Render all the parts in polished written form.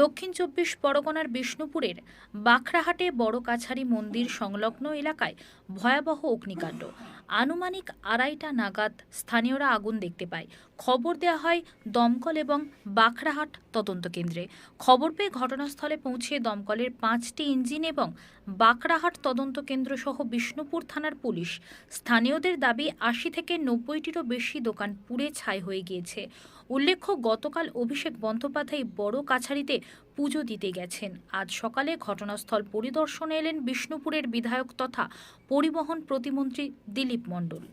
দক্ষিণ ২৪ পরগনার বিষ্ণুপুরের বাখরাহাটে বড় কাছারি মন্দির সংলগ্ন এলাকায় ভয়াবহ অগ্নিকাণ্ড। আনুমানিক ২:৩০ নাগাদ স্থানীয়রা আগুন দেখতে পায়। খবর দেওয়া হয় দমকল এবং বাখরাহাট তদন্ত কেন্দ্রে। খবর পেয়ে ঘটনাস্থলে পৌঁছে দমকলের ৫টি ইঞ্জিন এবং বাখরাহাট তদন্ত কেন্দ্র সহ বিষ্ণুপুর থানার পুলিশ। স্থানীয়দের দাবি ৮০ থেকে ৯০টিরও বেশি দোকান পুড়ে ছাই হয়ে গিয়েছে। উল্লেখ্য, গতকাল অভিষেক বন্দ্যোপাধ্যায় বড় কাছারিতে পুজো দিতে গেছেন। আজ সকালে ঘটনাস্থল পরিদর্শনে এলেন বিষ্ণুপুরের বিধায়ক তথা পরিবহন প্রতিমন্ত্রী দিলীপ মণ্ডল।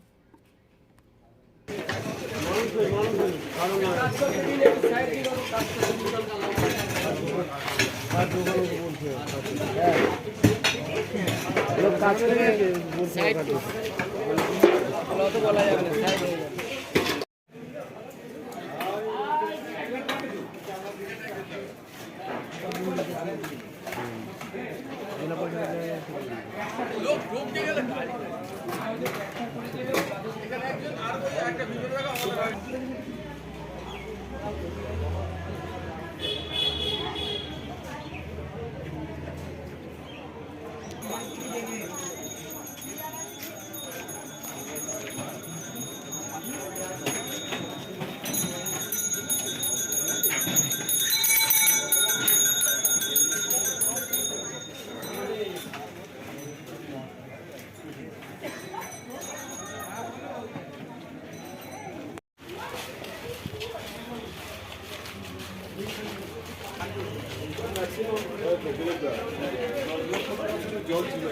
জল ছিল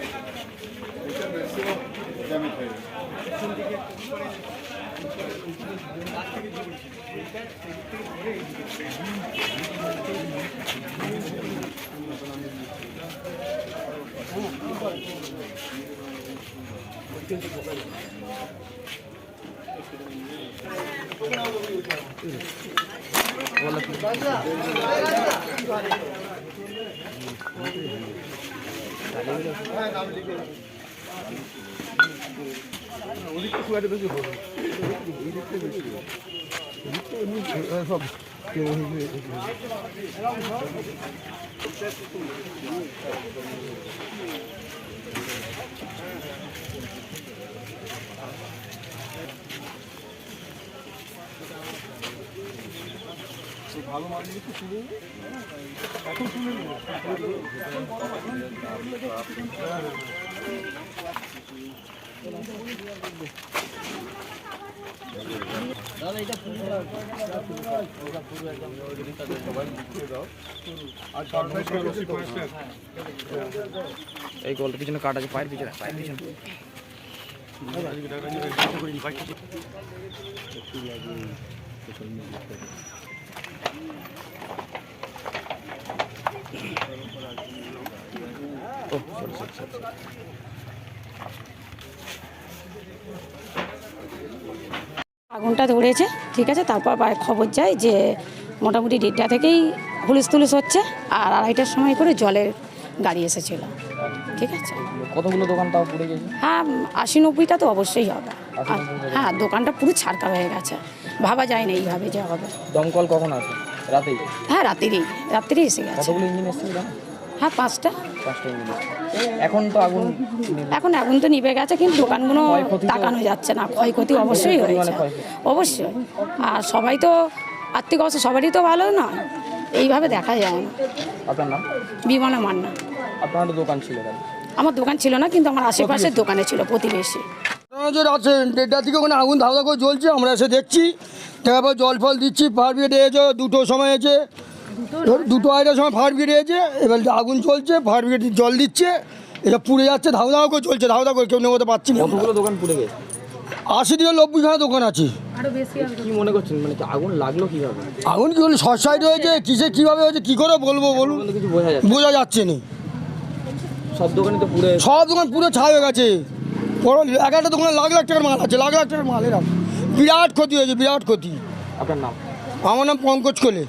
এটা ম্যাক্সিমাম ড্যামেজ হয়ে গেছে। ভালো মাছ একটু তুলে এখন তুলে এই গল্পের পিছনে কাট আছে, পায়ের পিছনে আগুনটা ধরেছে, ঠিক আছে। তারপর খবর যায় যে মোটামুটি 1:30টা থেকেই হুলুস তুলুস হচ্ছে, আর 2:30টার সময় করে জলের গাড়ি এসেছিল, ঠিক আছে। কতগুলো দোকান তাও পুড়ে গেছে? হ্যাঁ, 80-90টা তো অবশ্যই হবে। হ্যাঁ, দোকানটা পুরো ছাড়কা হয়ে গেছে, ভাবা যায় না এইভাবে যে হবে। দমকল কখন আসে? রাতেই? হ্যাঁ, রাত্রিরেই এসে গেছে। কতগুলো ইঞ্জিন এসেছিল? হ্যাঁ, 5টা ইঞ্জিন। এখন তো আগুন তো নিভে গেছে, কিন্তু দোকানগুলো তাকানো যাচ্ছে না। ক্ষয়ক্ষতি অবশ্যই হয়েছে, অবশ্যই। আর সবাই তো আর্থিক অবস্থা সবারই তো ভালো নয়, এইভাবে দেখা যায় না। আপনার নাম? বিমলা মান্না। আপনার দোকান ছিল? আমার দোকান ছিল না, কিন্তু আমার আশেপাশের দোকানে ছিল, প্রতিবেশী। আছে 1:30 থেকে ওখানে আগুন ধাওয়া করে জ্বলছে, আমরা এসে দেখছি, তারপর জল ফল দিচ্ছি। ফায়ার ব্রিগেড এসেছে 2টোর সময়, এসে 2:30টার সময় ফায়ার ব্রিগেড এসেছে। এবার আগুন চলছে, ফায়ার ব্রিগেড জল দিচ্ছে, এটা পুড়ে যাচ্ছে, ধাওয়া করে চলছে, ধাওয়া করে কেউ নেমতে পারছি না। কতগুলো দোকান পুড়ে গেছে? 80 থেকে 90খানা দোকান আছে। কি মনে করছেন, মানে আগুন লাগলো কিভাবে? আগুন কি হলো, শর্ট সাইড হয়েছে, কিসে কীভাবে হয়েছে কী করে বলবো বলুন, কিছু বোঝা যাচ্ছে না। সব দোকানে তো পুড়ে, সব দোকান পুরো ছাই হয়ে গেছে। এক একটা দোকানে লাখ লাখ টাকার মাল আছে, লাখ লাখ টাকার মাল। এরকম বিরাট ক্ষতি হয়েছে, বিরাট ক্ষতি। আপনার নাম? আমার নাম পঙ্কজ কোলে।